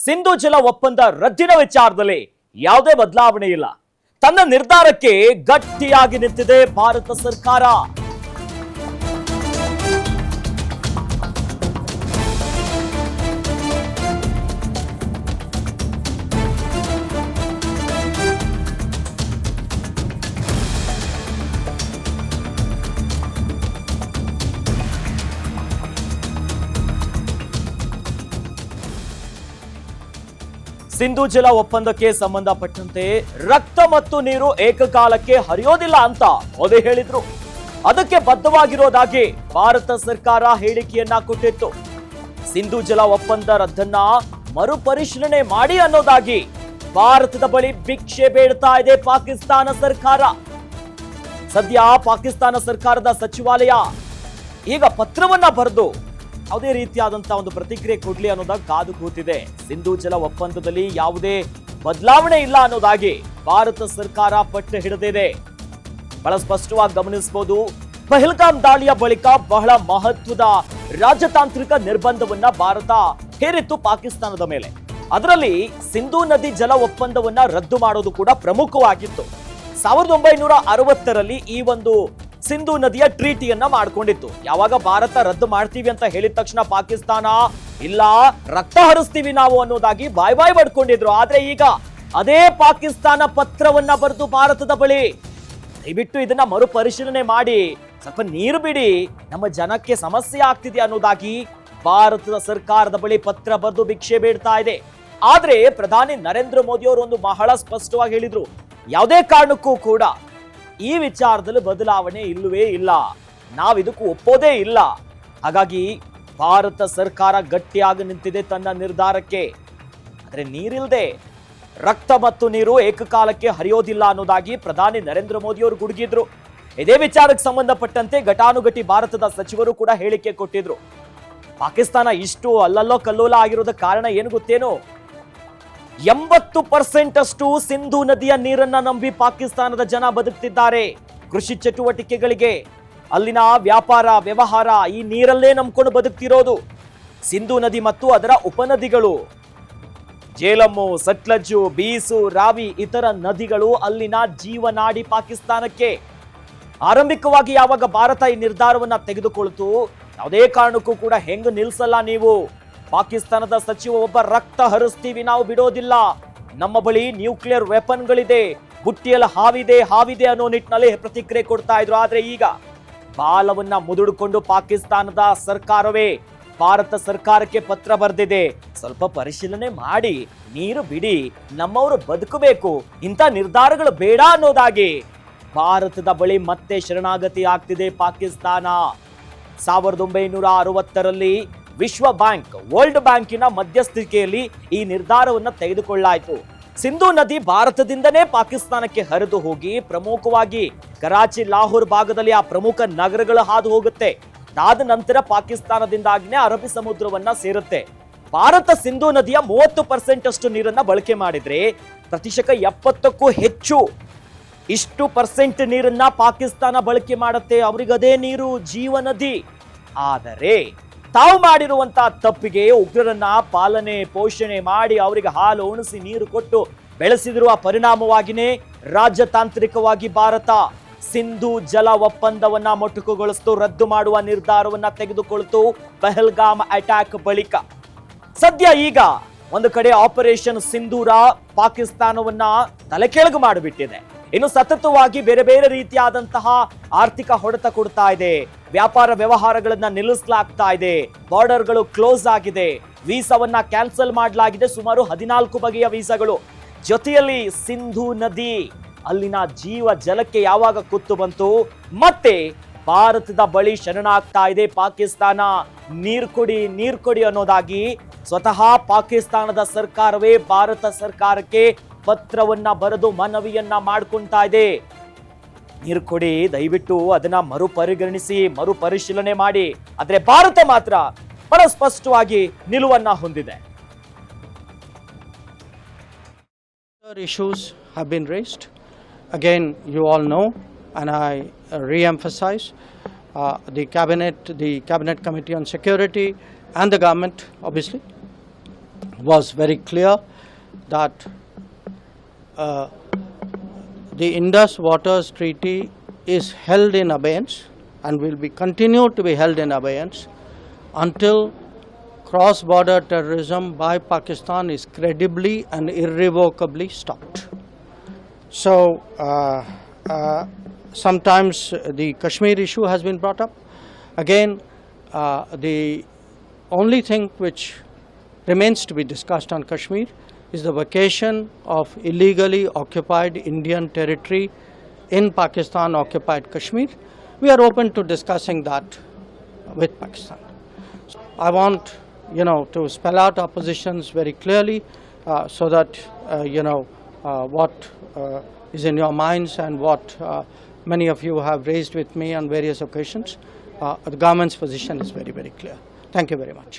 ಸಿಂಧು ಜಲ ಒಪ್ಪಂದ ರದ್ದಿನ ವಿಚಾರದಲ್ಲಿ ಯಾವುದೇ ಬದಲಾವಣೆ ಇಲ್ಲ. ತನ್ನ ನಿರ್ಧಾರಕ್ಕೆ ಗಟ್ಟಿಯಾಗಿ ನಿಂತಿದೆ ಭಾರತ ಸರ್ಕಾರ. ಸಿಂಧು ಜಲ ಒಪ್ಪಂದಕ್ಕೆ ಸಂಬಂಧಪಟ್ಟಂತೆ ರಕ್ತ ಮತ್ತು ನೀರು ಏಕಕಾಲಕ್ಕೆ ಹರಿಯೋದಿಲ್ಲ ಅಂತ ಮೋದಿ ಹೇಳಿದ್ರು. ಅದಕ್ಕೆ ಬದ್ಧವಾಗಿರೋದಾಗಿ ಭಾರತ ಸರ್ಕಾರ ಹೇಳಿಕೆಯನ್ನ ಕೊಟ್ಟಿತ್ತು. ಸಿಂಧು ಜಲ ಒಪ್ಪಂದ ರದ್ದನ್ನ ಮರುಪರಿಶೀಲನೆ ಮಾಡಿ ಅನ್ನೋದಾಗಿ ಭಾರತದ ಬಳಿ ಭಿಕ್ಷೆ ಬೇಡ್ತಾ ಇದೆ ಪಾಕಿಸ್ತಾನ ಸರ್ಕಾರ. ಸದ್ಯ ಪಾಕಿಸ್ತಾನ ಸರ್ಕಾರದ ಸಚಿವಾಲಯ ಈಗ ಪತ್ರವನ್ನ ಬರೆದು ಯಾವುದೇ ರೀತಿಯಾದಂತಹ ಒಂದು ಪ್ರತಿಕ್ರಿಯೆ ಕೊಡ್ಲಿ ಅನ್ನೋದಾಗ ಕಾದು ಕೂತಿದೆ. ಸಿಂಧು ಜಲ ಒಪ್ಪಂದದಲ್ಲಿ ಯಾವುದೇ ಬದಲಾವಣೆ ಇಲ್ಲ ಅನ್ನೋದಾಗಿ ಭಾರತ ಸರ್ಕಾರ ಪಟ್ಟು ಹಿಡಿದಿದೆ. ಬಹಳ ಸ್ಪಷ್ಟವಾಗಿ ಗಮನಿಸಬಹುದು, ಪಹಲ್ಗಾಮ್ ದಾಳಿಯ ಬಳಿಕ ಬಹಳ ಮಹತ್ವದ ರಾಜತಾಂತ್ರಿಕ ನಿರ್ಬಂಧವನ್ನ ಭಾರತ ಹೇರಿತ್ತು ಪಾಕಿಸ್ತಾನದ ಮೇಲೆ. ಅದರಲ್ಲಿ ಸಿಂಧು ನದಿ ಜಲ ಒಪ್ಪಂದವನ್ನ ರದ್ದು ಮಾಡೋದು ಕೂಡ ಪ್ರಮುಖವಾಗಿತ್ತು. 1960ರಲ್ಲಿ ಈ ಒಂದು ಸಿಂಧು ನದಿಯ ಟ್ರೀಟಿಯನ್ನ ಮಾಡ್ಕೊಂಡಿತ್ತು. ಯಾವಾಗ ಭಾರತ ರದ್ದು ಮಾಡ್ತೀವಿ ಅಂತ ಹೇಳಿದ ತಕ್ಷಣ ಪಾಕಿಸ್ತಾನ ಇಲ್ಲ, ರಕ್ತ ಹರಿಸ್ತೀವಿ ನಾವು ಅನ್ನೋದಾಗಿ ಬಾಯ್ ಬಡ್ಕೊಂಡಿದ್ರು. ಆದ್ರೆ ಈಗ ಅದೇ ಪಾಕಿಸ್ತಾನ ಪತ್ರವನ್ನ ಬರೆದು ಭಾರತದ ಬಳಿ ದಯವಿಟ್ಟು ಇದನ್ನ ಮರುಪರಿಶೀಲನೆ ಮಾಡಿ ಸ್ವಲ್ಪ ನೀರು ಬಿಡಿ, ನಮ್ಮ ಜನಕ್ಕೆ ಸಮಸ್ಯೆ ಆಗ್ತಿದೆ ಅನ್ನೋದಾಗಿ ಭಾರತದ ಸರ್ಕಾರದ ಬಳಿ ಪತ್ರ ಬರೆದು ಭಿಕ್ಷೆ ಬೇಡ್ತಾ ಇದೆ. ಆದ್ರೆ ಪ್ರಧಾನಿ ನರೇಂದ್ರ ಮೋದಿ ಅವರು ಒಂದು ಬಹಳ ಸ್ಪಷ್ಟವಾಗಿ ಹೇಳಿದ್ರು, ಯಾವುದೇ ಕಾರಣಕ್ಕೂ ಕೂಡ ಈ ವಿಚಾರದಲ್ಲಿ ಬದಲಾವಣೆ ಇಲ್ಲವೇ ಇಲ್ಲ, ನಾವಿದಕ್ಕೂ ಒಪ್ಪೋದೇ ಇಲ್ಲ. ಹಾಗಾಗಿ ಭಾರತ ಸರ್ಕಾರ ಗಟ್ಟಿಯಾಗಿ ನಿಂತಿದೆ ತನ್ನ ನಿರ್ಧಾರಕ್ಕೆ. ಆದ್ರೆ ನೀರಿಲ್ಲದೆ ರಕ್ತ ಮತ್ತು ನೀರು ಏಕಕಾಲಕ್ಕೆ ಹರಿಯೋದಿಲ್ಲ ಅನ್ನೋದಾಗಿ ಪ್ರಧಾನಿ ನರೇಂದ್ರ ಮೋದಿ ಅವರು ಗುಡುಗಿದ್ರು. ಇದೇ ವಿಚಾರಕ್ಕೆ ಸಂಬಂಧಪಟ್ಟಂತೆ ಘಟಾನುಘಟಿ ಭಾರತದ ಸಚಿವರು ಕೂಡ ಹೇಳಿಕೆ ಕೊಟ್ಟಿದ್ರು. ಪಾಕಿಸ್ತಾನ ಇಷ್ಟು ಅಲ್ಲಲ್ಲೋ ಕಲ್ಲೋಲ ಆಗಿರೋದಕ್ಕೆ ಕಾರಣ ಏನು ಗೊತ್ತೇನು? 80% ಅಷ್ಟು ಸಿಂಧು ನದಿಯ ನೀರನ್ನ ನಂಬಿ ಪಾಕಿಸ್ತಾನದ ಜನ ಬದುಕ್ತಿದ್ದಾರೆ. ಕೃಷಿ ಚಟುವಟಿಕೆಗಳಿಗೆ, ಅಲ್ಲಿನ ವ್ಯಾಪಾರ ವ್ಯವಹಾರ ಈ ನೀರಲ್ಲೇ ನಂಬ್ಕೊಂಡು ಬದುಕ್ತಿರೋದು. ಸಿಂಧು ನದಿ ಮತ್ತು ಅದರ ಉಪನದಿಗಳು ಜೇಲಮ್ಮು, ಸಟ್ಲಜ್ಜು, ಬೀಸು, ರಾವಿ ಇತರ ನದಿಗಳು ಅಲ್ಲಿನ ಜೀವನಾಡಿ ಪಾಕಿಸ್ತಾನಕ್ಕೆ. ಆರಂಭಿಕವಾಗಿ ಯಾವಾಗ ಭಾರತ ಈ ನಿರ್ಧಾರವನ್ನ ತೆಗೆದುಕೊಳ್ತು, ಯಾವುದೇ ಕಾರಣಕ್ಕೂ ಕೂಡ ಹೆಂಗ್ ನಿಲ್ಸಲ್ಲ ನೀವು, ಪಾಕಿಸ್ತಾನದ ಸಚಿವ ಒಬ್ಬ ರಕ್ತ ಹರಿಸ್ತೀವಿ, ನಾವು ಬಿಡೋದಿಲ್ಲ, ನಮ್ಮ ಬಳಿ ನ್ಯೂಕ್ಲಿಯರ್ ವೆಪನ್ಗಳಿದೆ, ಬುಟ್ಟಿಯಲ್ಲಿ ಹಾವಿದೆ ಅನ್ನೋ ನಿಟ್ಟಿನಲ್ಲಿ ಪ್ರತಿಕ್ರಿಯೆ ಕೊಡ್ತಾ ಇದ್ರು. ಆದ್ರೆ ಈಗ ಬಾಲವನ್ನ ಮುದುಡಿಕೊಂಡು ಪಾಕಿಸ್ತಾನದ ಸರ್ಕಾರವೇ ಭಾರತ ಸರ್ಕಾರಕ್ಕೆ ಪತ್ರ ಬರೆದಿದೆ, ಸ್ವಲ್ಪ ಪರಿಶೀಲನೆ ಮಾಡಿ ನೀರು ಬಿಡಿ, ನಮ್ಮವರು ಬದುಕಬೇಕು, ಇಂಥ ನಿರ್ಧಾರಗಳು ಬೇಡ ಅನ್ನೋದಾಗಿ ಭಾರತದ ಬಳಿ ಮತ್ತೆ ಶರಣಾಗತಿ ಆಗ್ತಿದೆ ಪಾಕಿಸ್ತಾನ. 1960ರಲ್ಲಿ ವಿಶ್ವ ಬ್ಯಾಂಕ್, ವರ್ಲ್ಡ್ ಬ್ಯಾಂಕಿನ ಮಧ್ಯಸ್ಥಿಕೆಯಲ್ಲಿ ಈ ನಿರ್ಧಾರವನ್ನು ತೆಗೆದುಕೊಳ್ಳಾಯಿತು. ಸಿಂಧು ನದಿ ಭಾರತದಿಂದನೇ ಪಾಕಿಸ್ತಾನಕ್ಕೆ ಹರಿದು ಹೋಗಿ ಪ್ರಮುಖವಾಗಿ ಕರಾಚಿ, ಲಾಹೋರ್ ಭಾಗದಲ್ಲಿ ಆ ಪ್ರಮುಖ ನಗರಗಳು ಹಾದು ಹೋಗುತ್ತೆ. ಅದಾದ ನಂತರ ಪಾಕಿಸ್ತಾನದಿಂದಾಗಿನೇ ಅರಬ್ಬಿ ಸಮುದ್ರವನ್ನ ಸೇರುತ್ತೆ. ಭಾರತ ಸಿಂಧು ನದಿಯ 30% ಅಷ್ಟು ನೀರನ್ನ ಬಳಕೆ ಮಾಡಿದ್ರೆ ಪ್ರತಿಶತ 70ಕ್ಕೂ ಹೆಚ್ಚು ಇಷ್ಟು ಪರ್ಸೆಂಟ್ ನೀರನ್ನ ಪಾಕಿಸ್ತಾನ ಬಳಕೆ ಮಾಡುತ್ತೆ. ಅವರಿಗದೇ ನೀರು ಜೀವನದಿ. ಆದರೆ ತಾವು ಮಾಡಿರುವಂತಹ ತಪ್ಪಿಗೆ ಉಗ್ರರನ್ನ ಪಾಲನೆ ಪೋಷಣೆ ಮಾಡಿ ಅವರಿಗೆ ಹಾಲು ಉಣಿಸಿ ನೀರು ಕೊಟ್ಟು ಬೆಳೆಸಿದಿರುವ ಪರಿಣಾಮವಾಗಿನೇ ರಾಜತಾಂತ್ರಿಕವಾಗಿ ಭಾರತ ಸಿಂಧು ಜಲ ಒಪ್ಪಂದವನ್ನ ಮೊಟಕುಗೊಳಿಸಿತು, ರದ್ದು ಮಾಡುವ ನಿರ್ಧಾರವನ್ನ ತೆಗೆದುಕೊಳ್ತು ಪಹಲ್ಗಾಮ್ ಅಟ್ಯಾಕ್ ಬಳಿಕ. ಸದ್ಯ ಈಗ ಒಂದು ಕಡೆ ಆಪರೇಷನ್ ಸಿಂಧೂರ ಪಾಕಿಸ್ತಾನವನ್ನ ತಲೆಕೆಳಗು ಮಾಡಿಬಿಟ್ಟಿದೆ. ಇನ್ನು ಸತತವಾಗಿ ಬೇರೆ ಬೇರೆ ರೀತಿಯಾದಂತಹ ಆರ್ಥಿಕ ಹೊಡೆತ ಕೊಡ್ತಾ ಇದೆ, ವ್ಯಾಪಾರ ವ್ಯವಹಾರಗಳನ್ನ ನಿಲ್ಲಿಸಲಾಗ್ತಾ ಇದೆ, ಬಾರ್ಡರ್ಗಳು ಕ್ಲೋಸ್ ಆಗಿದೆ, ವೀಸಾವನ್ನ ಕ್ಯಾನ್ಸಲ್ ಮಾಡಲಾಗಿದೆ, ಸುಮಾರು 14 ಬಗೆಯ ವೀಸಾಗಳು. ಜೊತೆಯಲ್ಲಿ ಸಿಂಧು ನದಿ ಅಲ್ಲಿನ ಜೀವ ಜಲಕ್ಕೆ ಯಾವಾಗ ಕುತ್ತು ಬಂತು, ಮತ್ತೆ ಭಾರತದ ಬಳಿ ಶರಣಾಗ್ತಾ ಇದೆ ಪಾಕಿಸ್ತಾನ. ನೀರು ಕೊಡಿ ಅನ್ನೋದಾಗಿ ಸ್ವತಃ ಪಾಕಿಸ್ತಾನದ ಸರ್ಕಾರವೇ ಭಾರತ ಸರ್ಕಾರಕ್ಕೆ ಪತ್ರವನ್ನ ಬರೆದು ಮನವಿಯನ್ನ ಮಾಡ್ಕೊಂತಾ ಇದೆ. ನೀರು ಕೊಡಿ, ದಯವಿಟ್ಟು ಅದನ್ನ ಮರುಪರಿಗಣಿಸಿ ಮರುಪರಿಶೀಲನೆ ಮಾಡಿ. ಆದ್ರೆ ಭಾರತ ಮಾತ್ರ ಬಹಳ ಸ್ಪಷ್ಟವಾಗಿ ನಿಲುವನ್ನ ಹೊಂದಿದೆ. Issues have been raised. Again, you all know, and I re-emphasize, the cabinet committee on security and the government obviously was very clear that uh, the Indus Waters Treaty is held in abeyance and will be continued to be held in abeyance until cross-border terrorism by Pakistan is credibly and irrevocably stopped. So, sometimes the Kashmir issue has been brought up. Again, the only thing which remains to be discussed on Kashmir is the vacation of illegally occupied Indian territory in Pakistan occupied Kashmir. We are open to discussing that with Pakistan. So I want, to spell out our positions very clearly so that, what is in your minds and what many of you have raised with me on various occasions. The government's position is very, very clear. Thank you very much.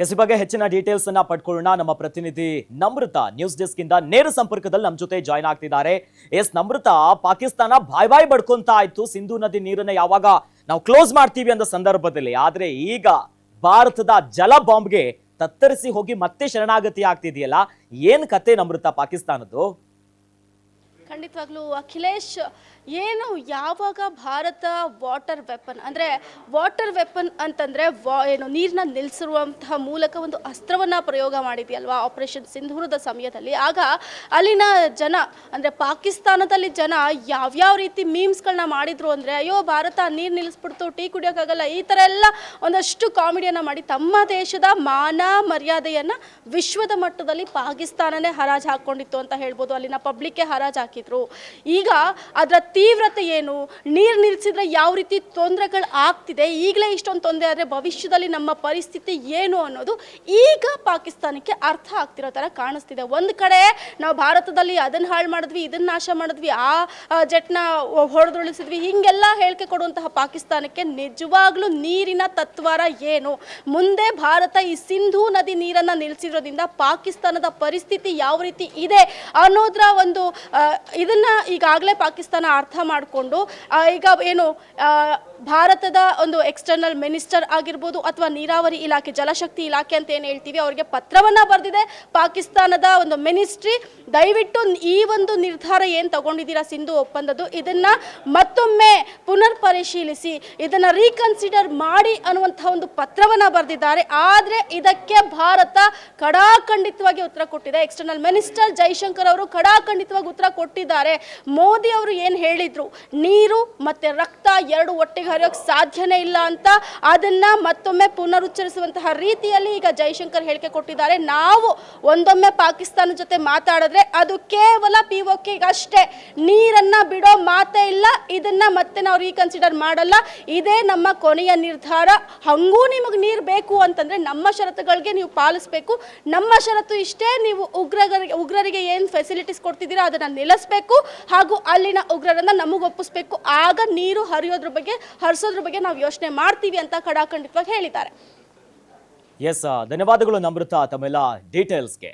Yes ಈ ಬಗ್ಗೆ ಹೆಚ್ಚಿನ details ಅನ್ನ ಪಡ್ಕೊಳ್ಳೋಣ. ನಮ್ಮ ಪ್ರತಿನಿಧಿ Namrata news desk ಇಂದ ನೇರ ಸಂಪರ್ಕದಲ್ಲಿ ನಮ್ಮ ಜೊತೆ ಜಾಯ್ನ್ ಆಗ್ತಿದ್ದಾರೆ. ಎಸ್ ನಮೃತ, ಪಾಕಿಸ್ತಾನ ಬಾಯ್ ಬಡ್ಕೊಂತ ಆಯ್ತು ಸಿಂಧೂ ನದಿ ನೀರನ್ನ ಯಾವಾಗ ನಾವು ಕ್ಲೋಸ್ ಮಾಡ್ತೀವಿ ಅಂದ ಸಂದರ್ಭದಲ್ಲಿ, ಆದ್ರೆ ಈಗ ಭಾರತದ ಜಲ ಬಾಂಬ್ಗೆ ತತ್ತರಿಸಿ ಹೋಗಿ ಮತ್ತೆ ಶರಣಾಗತಿ ಆಗ್ತಿದೆಯಲ್ಲ, ಏನ್ ಕತೆ ನಮೃತ ಪಾಕಿಸ್ತಾನದ್ದು? ಖಂಡಿತವಾಗ್ಲೂ ಅಖಿಲೇಶ್, ಏನು ಯಾವಾಗ ಭಾರತ ವಾಟರ್ ವೆಪನ್ ಅಂತಂದ್ರೆ ಏನು ನೀರನ್ನ ನಿಲ್ಲಿಸಿರುವಂತಹ ಮೂಲಕ ಒಂದು ಅಸ್ತ್ರವನ್ನ ಪ್ರಯೋಗ ಮಾಡಿದೆಯಲ್ವಾ ಆಪರೇಷನ್ ಸಿಂಧೂರದ ಸಮಯದಲ್ಲಿ, ಆಗ ಅಲ್ಲಿನ ಜನ ಅಂದ್ರೆ ಪಾಕಿಸ್ತಾನದಲ್ಲಿ ಜನ ಯಾವ್ಯಾವ ರೀತಿ ಮೀಮ್ಸ್ಗಳನ್ನ ಮಾಡಿದ್ರು ಅಂದ್ರೆ, ಅಯ್ಯೋ ಭಾರತ ನೀರು ನಿಲ್ಲಿಸ್ಬಿಡ್ತು, ಟೀ ಕುಡಿಯೋಕ್ಕಾಗಲ್ಲ, ಈ ಥರ ಎಲ್ಲ ಒಂದಷ್ಟು ಕಾಮಿಡಿಯನ್ನ ಮಾಡಿ ತಮ್ಮ ದೇಶದ ಮಾನ ಮರ್ಯಾದೆಯನ್ನ ವಿಶ್ವದ ಮಟ್ಟದಲ್ಲಿ ಪಾಕಿಸ್ತಾನನೇ ಹರಾಜು ಹಾಕೊಂಡಿತ್ತು ಅಂತ ಹೇಳ್ಬೋದು. ಅಲ್ಲಿನ ಪಬ್ಲಿಕ್ಗೆ ಹರಾಜು ಹಾಕಿದ್ರು. ಈಗ ಅದರ ತೀವ್ರತೆ ಏನು, ನೀರು ನಿಲ್ಲಿಸಿದ್ರೆ ಯಾವ ರೀತಿ ತೊಂದರೆಗಳು ಆಗ್ತಿದೆ, ಈಗಲೇ ಇಷ್ಟೊಂದು ತೊಂದರೆ ಆದರೆ ಭವಿಷ್ಯದಲ್ಲಿ ನಮ್ಮ ಪರಿಸ್ಥಿತಿ ಏನು ಅನ್ನೋದು ಈಗ ಪಾಕಿಸ್ತಾನಕ್ಕೆ ಅರ್ಥ ಆಗ್ತಿರೋ ಥರ ಕಾಣಿಸ್ತಿದೆ. ಒಂದು ಕಡೆ ನಾವು ಭಾರತದಲ್ಲಿ ಅದನ್ನು ಹಾಳು ಮಾಡಿದ್ವಿ, ಇದನ್ನು ನಾಶ ಮಾಡಿದ್ವಿ, ಆ ಜೆಟ್ನ ಹೊಡೆದುರುಳಿಸಿದ್ವಿ, ಹೀಗೆಲ್ಲ ಹೇಳಿಕೆ ಕೊಡುವಂತಹ ಪಾಕಿಸ್ತಾನಕ್ಕೆ ನಿಜವಾಗ್ಲೂ ನೀರಿನ ತತ್ವಾರ ಏನು, ಮುಂದೆ ಭಾರತ ಈ ಸಿಂಧೂ ನದಿ ನೀರನ್ನು ನಿಲ್ಲಿಸಿರೋದ್ರಿಂದ ಪಾಕಿಸ್ತಾನದ ಪರಿಸ್ಥಿತಿ ಯಾವ ರೀತಿ ಇದೆ ಅನ್ನೋದರ ಒಂದು ಇದನ್ನ ಈಗಾಗಲೇ ಪಾಕಿಸ್ತಾನ ಅರ್ಥ ಮಾಡಿಕೊಂಡು ಈಗ ಏನು ಭಾರತದ ಒಂದು ಎಕ್ಸ್ಟರ್ನಲ್ ಮಿನಿಸ್ಟರ್ ಆಗಿರ್ಬೋದು ಅಥವಾ ನೀರಾವರಿ ಇಲಾಖೆ ಜಲಶಕ್ತಿ ಇಲಾಖೆ ಅಂತ ಏನು ಹೇಳ್ತೀವಿ ಅವರಿಗೆ ಪತ್ರವನ್ನ ಬರೆದಿದೆ ಪಾಕಿಸ್ತಾನದ ಒಂದು ಮಿನಿಸ್ಟ್ರಿ. ದಯವಿಟ್ಟು ಈ ಒಂದು ನಿರ್ಧಾರ ಏನು ತಗೊಂಡಿದ್ದೀರಾ ಸಿಂಧು ಒಪ್ಪಂದದ್ದು, ಇದನ್ನ ಮತ್ತೊಮ್ಮೆ ಪುನರ್ ಪರಿಶೀಲಿಸಿ, ಇದನ್ನ ರೀಕನ್ಸಿಡರ್ ಮಾಡಿ ಅನ್ನುವಂತಹ ಒಂದು ಪತ್ರವನ್ನ ಬರೆದಿದ್ದಾರೆ. ಆದರೆ ಇದಕ್ಕೆ ಭಾರತ ಖಡಾಖಂಡಿತವಾಗಿ ಉತ್ತರ ಕೊಟ್ಟಿದೆ. ಎಕ್ಸ್ಟರ್ನಲ್ ಮಿನಿಸ್ಟರ್ ಜೈಶಂಕರ್ ಅವರು ಖಡಾಖಂಡಿತವಾಗಿ ಉತ್ತರ ಕೊಟ್ಟಿದ್ದಾರೆ. ಮೋದಿ ಅವರು ಏನು ಹೇಳಿದ್ರು, ನೀರು ಮತ್ತೆ ರಕ್ತ ಎರಡು ಒಟ್ಟಿಗೆ ಹರಿಯೋಕೆ ಸಾಧ್ಯನೇ ಇಲ್ಲ ಅಂತ, ಅದನ್ನ ಮತ್ತೊಮ್ಮೆ ಪುನರುಚ್ಚರಿಸುವಂತಹ ರೀತಿಯಲ್ಲಿ ಈಗ ಜೈಶಂಕರ್ ಹೇಳಿಕೆ ಕೊಟ್ಟಿದ್ದಾರೆ. ನಾವು ಒಂದೊಮ್ಮೆ ಪಾಕಿಸ್ತಾನ ಜೊತೆ ಮಾತಾಡಿದ್ರೆ ಅದು ಕೇವಲ POK ಅಷ್ಟೇ, ನೀರನ್ನ ಬಿಡೋ ಮಾತೇ ಇಲ್ಲ, ಇದನ್ನ ಮತ್ತೆ ನಾವು ರೀಕನ್ಸಿಡರ್ ಮಾಡಲ್ಲ, ಇದೇ ನಮ್ಮ ಕೊನೆಯ ನಿರ್ಧಾರ. ಹಂಗೂ ನಿಮಗೆ ನೀರು ಬೇಕು ಅಂತಂದ್ರೆ ನಮ್ಮ ಷರತ್ತುಗಳಿಗೆ ನೀವು ಪಾಲಿಸಬೇಕು. ನಮ್ಮ ಷರತ್ತು ಇಷ್ಟೇ, ನೀವು ಉಗ್ರರಿಗೆ ಏನು ಫೆಸಿಲಿಟೀಸ್ ಕೊಡ್ತಿದ್ದೀರಾ ಅದನ್ನ ನಿಲ್ಲಿಸಬೇಕು ಹಾಗೂ ಅಲ್ಲಿನ ಉಗ್ರರನ್ನ ನಮಗೆ ಒಪ್ಪಿಸಬೇಕು. ಆಗ ನೀರು ಹರಿಸೋದ್ರ ಬಗ್ಗೆ ನಾವು ಯೋಚನೆ ಮಾಡ್ತೀವಿ ಅಂತ ಖಡಾಖಂಡಿತವಾಗಿ ಹೇಳಿದ್ದಾರೆ. ಎಸ್, ಧನ್ಯವಾದಗಳು ನಮೃತ ತಮ್ಮೆಲ್ಲ ಡೀಟೇಲ್ಸ್ಗೆ.